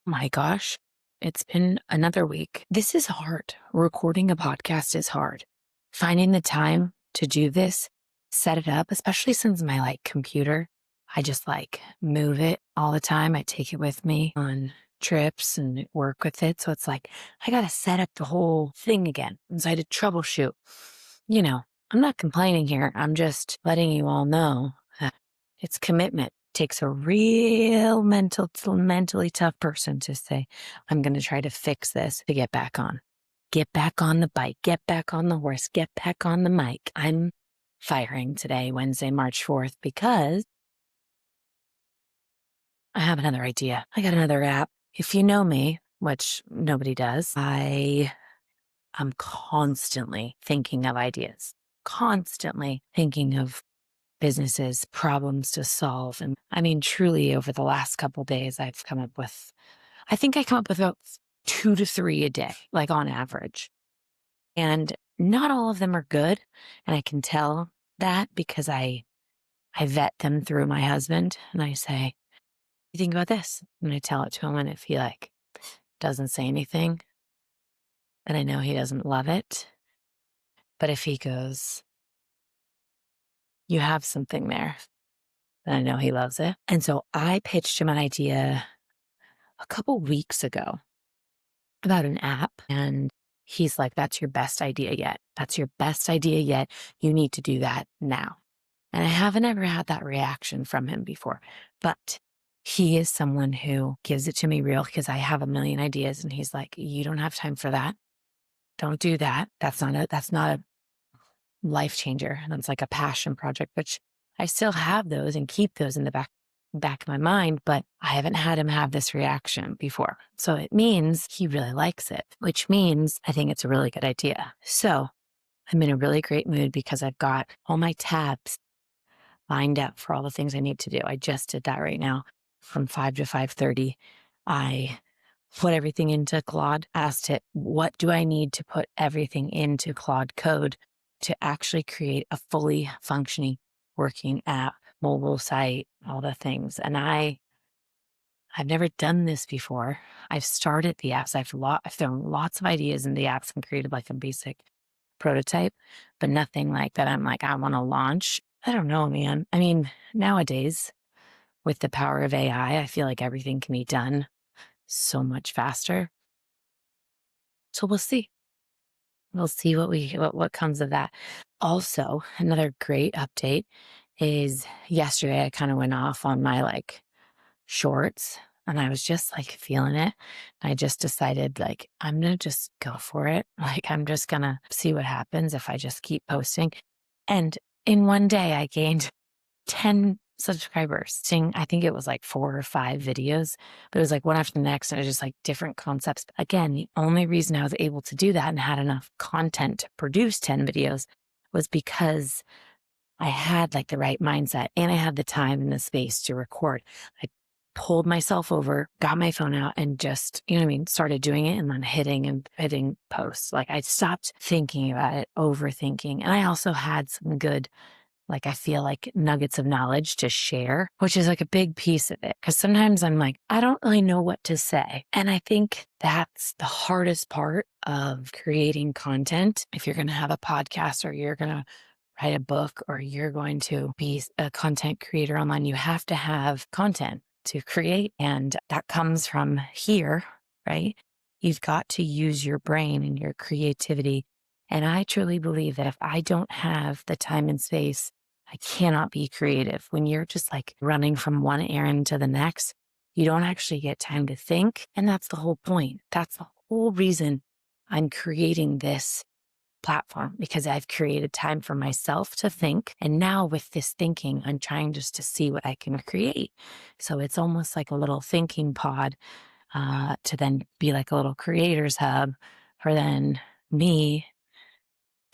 My gosh, it's been another week. This is hard. Recording a podcast is hard. Finding the time to do this, set it up, especially since my computer, I just move it all the time. I take it with me on trips and work with it. So it's like, I got to set up the whole thing again. And so I had to troubleshoot. You know, I'm not complaining here. I'm just letting you all know that it's commitment. Takes a real mentally tough person to say, I'm going to try to fix this to get back on. Get back on the bike, get back on the horse, get back on the mic. I'm firing today, Wednesday, March 4th, because I have another idea. I got another app. If you know me, which nobody does, I'm constantly thinking of ideas, constantly thinking of businesses, problems to solve. And I mean, truly over the last couple of days, I come up with about 2 to 3 a day, like on average. And not all of them are good. And I can tell that because I vet them through my husband and I say, you think about this? And I tell it to him. And if he doesn't say anything, then I know he doesn't love it. But if he goes, you have something there, then I know he loves it. And so I pitched him an idea a couple weeks ago about an app, and he's like, that's your best idea yet. That's your best idea yet. You need to do that now. And I haven't ever had that reaction from him before, but he is someone who gives it to me real because I have a million ideas. And he's like, you don't have time for that. Don't do that. That's not a life changer. That's like a passion project, which I still have those and keep those in the back of my mind, but I haven't had him have this reaction before. So it means he really likes it, which means I think it's a really good idea. So I'm in a really great mood because I've got all my tabs lined up for all the things I need to do. I just did that right now from 5 to 5:30. I put everything into Claude, asked it, what do I need to put everything into Claude code to actually create a fully functioning working app, mobile site, all the things. And I've never done this before. I've started the apps. I've thrown lots of ideas in the apps and created like a basic prototype, but nothing like that. I'm like, I want to launch. I don't know, man. I mean, nowadays with the power of AI, I feel like everything can be done so much faster. So we'll see. We'll see what comes of that. Also, another great update is yesterday I kind of went off on my shorts and I was just feeling it. I just decided I'm going to just go for it. I'm just going to see what happens if I just keep posting. And in one day I gained 10 subscribers. I think it was 4 or 5 videos, but it was one after the next. And it was just different concepts. But again, the only reason I was able to do that and had enough content to produce 10 videos was because I had the right mindset and I had the time and the space to record. I pulled myself over, got my phone out and just, started doing it and then hitting posts. I stopped thinking about it, overthinking. And I also had some good I feel nuggets of knowledge to share, which is a big piece of it. Cause sometimes I'm I don't really know what to say. And I think that's the hardest part of creating content. If you're going to have a podcast or you're going to write a book or you're going to be a content creator online, you have to have content to create. And that comes from here, right? You've got to use your brain and your creativity. And I truly believe that if I don't have the time and space, I cannot be creative. When you're just running from one errand to the next, you don't actually get time to think. And that's the whole point. That's the whole reason I'm creating this platform, because I've created time for myself to think. And now with this thinking, I'm trying just to see what I can create. So it's almost like a little thinking pod to then be a little creators hub for then me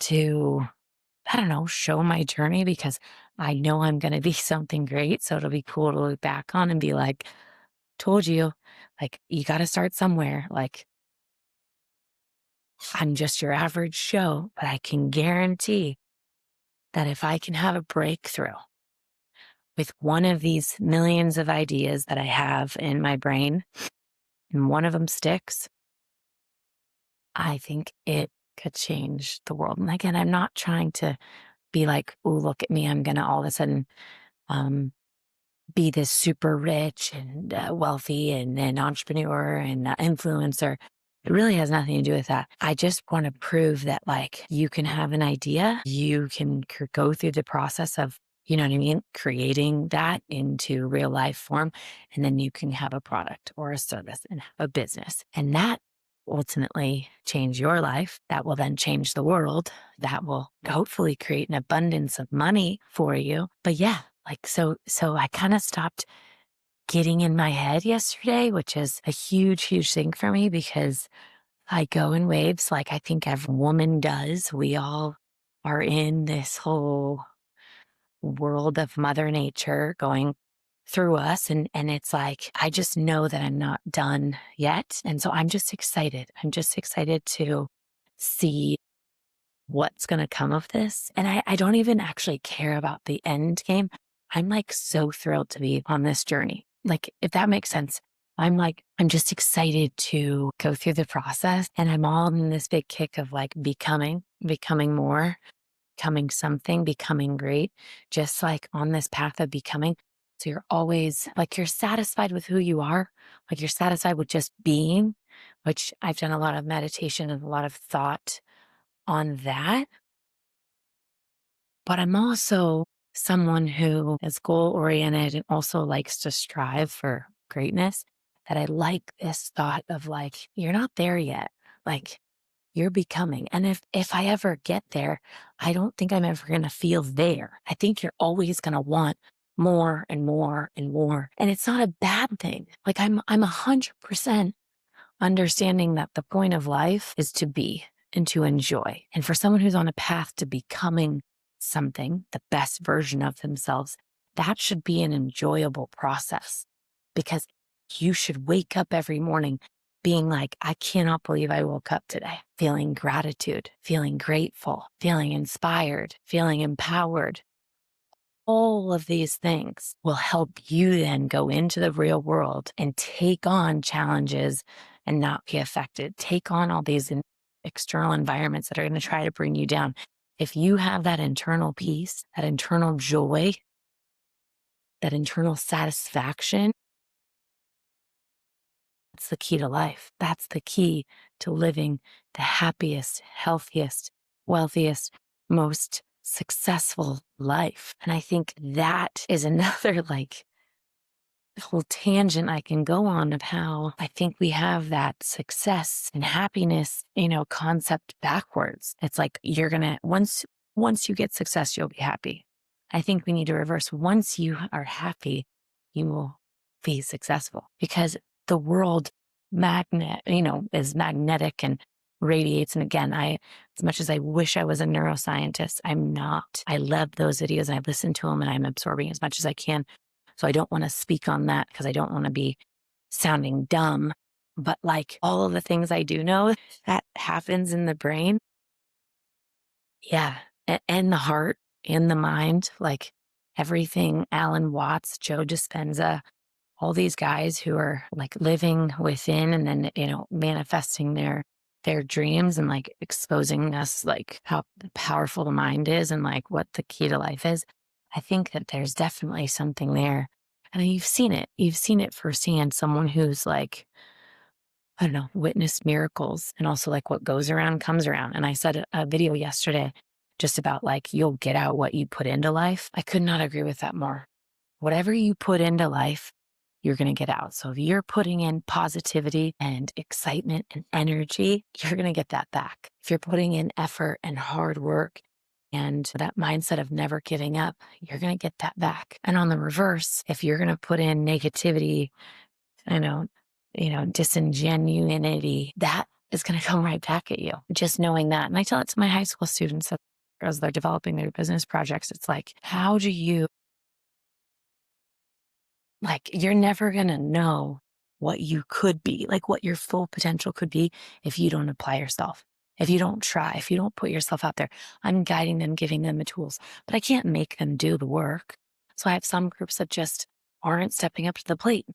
to, I don't know, show my journey, because I know I'm going to be something great. So it'll be cool to look back on and be told you, you got to start somewhere. I'm just your average Joe, but I can guarantee that if I can have a breakthrough with one of these millions of ideas that I have in my brain, and one of them sticks, I think it could change the world. And again, I'm not trying to be like, oh, look at me. I'm going to all of a sudden um, be this super rich and wealthy and an entrepreneur and influencer. It really has nothing to do with that. I just want to prove that like you can have an idea, you can go through the process of, you know what I mean, creating that into real life form. And then you can have a product or a service and have a business. And that ultimately change your life. That will then change the world. That will hopefully create an abundance of money for you. But yeah, like, so I kind of stopped getting in my head yesterday, which is a huge, huge thing for me because I go in waves like I think every woman does. We all are in this whole world of Mother Nature going through us. And it's like, I just know that I'm not done yet. And so I'm just excited. I'm just excited to see what's going to come of this. And I don't even actually care about the end game. I'm like so thrilled to be on this journey. Like, if that makes sense, I'm like, I'm just excited to go through the process. And I'm all in this big kick of like becoming more, becoming something, becoming great, just like on this path of becoming. So you're always like, you're satisfied with who you are. Like you're satisfied with just being, which I've done a lot of meditation and a lot of thought on that. But I'm also someone who is goal oriented and also likes to strive for greatness. That I like this thought of like, you're not there yet. Like you're becoming. And if I ever get there, I don't think I'm ever going to feel there. I think you're always going to want more and more and more. And it's not a bad thing. Like I'm 100% understanding that the point of life is to be and to enjoy. And for someone who's on a path to becoming something, the best version of themselves, that should be an enjoyable process because you should wake up every morning being like, I cannot believe I woke up today, feeling gratitude, feeling grateful, feeling inspired, feeling empowered. All of these things will help you then go into the real world and take on challenges and not be affected. Take on all these external environments that are going to try to bring you down. If you have that internal peace, that internal joy, that internal satisfaction, that's the key to life. That's the key to living the happiest, healthiest, wealthiest, most successful life. And I think that is another like whole tangent I can go on of how I think we have that success and happiness, concept backwards. It's like you're gonna once you get success, you'll be happy. I think we need to reverse. Once you are happy, you will be successful because the world is magnetic and radiates. And again, as much as I wish I was a neuroscientist, I'm not. I love those videos and I listen to them and I'm absorbing as much as I can. So I don't want to speak on that because I don't want to be sounding dumb. But like all of the things I do know that happens in the brain. Yeah. And the heart and the mind, like everything, Alan Watts, Joe Dispenza, all these guys who are like living within and then, manifesting their dreams and like exposing us like how powerful the mind is and like what the key to life is. I think that there's definitely something there. And you've seen it. You've seen it firsthand. Someone who's like, I don't know, witnessed miracles and also like what goes around comes around. And I said a video yesterday just about like, you'll get out what you put into life. I could not agree with that more. Whatever you put into life, you're going to get out. So if you're putting in positivity and excitement and energy, you're going to get that back. If you're putting in effort and hard work and that mindset of never giving up, you're going to get that back. And on the reverse, if you're going to put in negativity, I know, disingenuity, that is going to come right back at you. Just knowing that. And I tell it to my high school students as they're developing their business projects. It's like, how do you like, you're never going to know what you could be, like what your full potential could be if you don't apply yourself, if you don't try, if you don't put yourself out there. I'm guiding them, giving them the tools, but I can't make them do the work. So I have some groups that just aren't stepping up to the plate.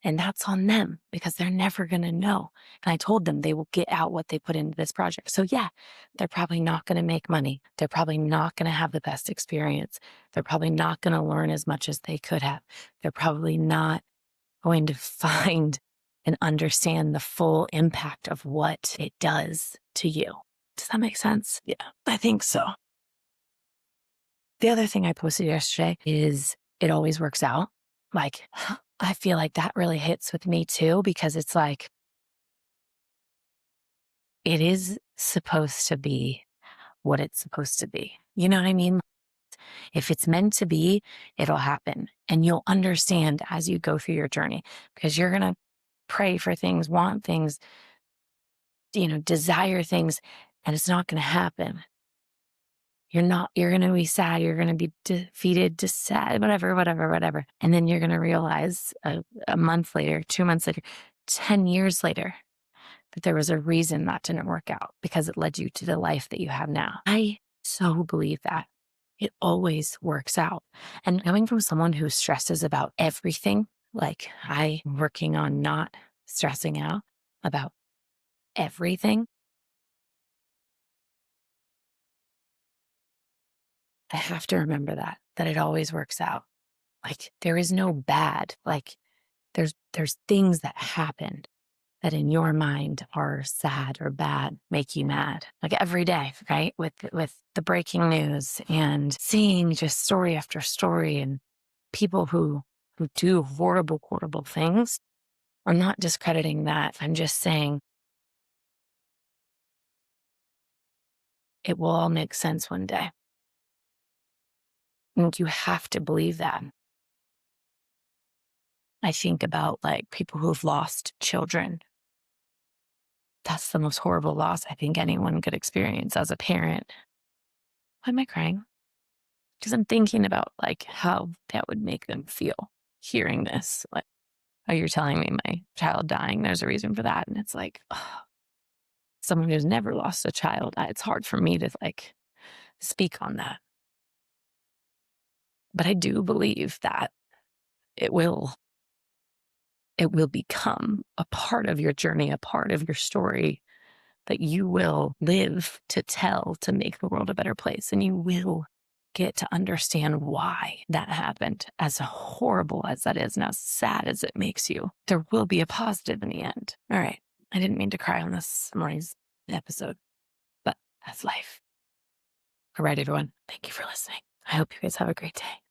And that's on them because they're never going to know. And I told them they will get out what they put into this project. So, yeah, they're probably not going to make money. They're probably not going to have the best experience. They're probably not going to learn as much as they could have. They're probably not going to find and understand the full impact of what it does to you. Does that make sense? Yeah, I think so. The other thing I posted yesterday is it always works out. Like, I feel like that really hits with me too, because it's like, it is supposed to be what it's supposed to be. You know what I mean? If it's meant to be, it'll happen. And you'll understand as you go through your journey because you're going to pray for things, want things, desire things, and it's not going to happen. You're going to be sad. You're going to be defeated, just sad, whatever, whatever, whatever. And then you're going to realize a month later, 2 months later, 10 years later, that there was a reason that didn't work out because it led you to the life that you have now. I so believe that it always works out. And coming from someone who stresses about everything, like I'm working on not stressing out about everything, I have to remember that it always works out. Like there is no bad. Like there's things that happened that in your mind are sad or bad, make you mad, like every day, right? With the breaking news and seeing just story after story and people who do horrible, horrible things. I'm not discrediting that. I'm just saying it will all make sense one day. And you have to believe that. I think about like people who've lost children. That's the most horrible loss I think anyone could experience as a parent. Why am I crying? Because I'm thinking about like how that would make them feel hearing this. Like, oh, you're telling me my child dying, there's a reason for that. And it's like, oh, someone who's never lost a child, it's hard for me to like speak on that. But I do believe that it will become a part of your journey, a part of your story that you will live to tell to make the world a better place. And you will get to understand why that happened, as horrible as that is and as sad as it makes you. There will be a positive in the end. All right. I didn't mean to cry on this morning's episode, but that's life. All right, everyone. Thank you for listening. I hope you guys have a great day.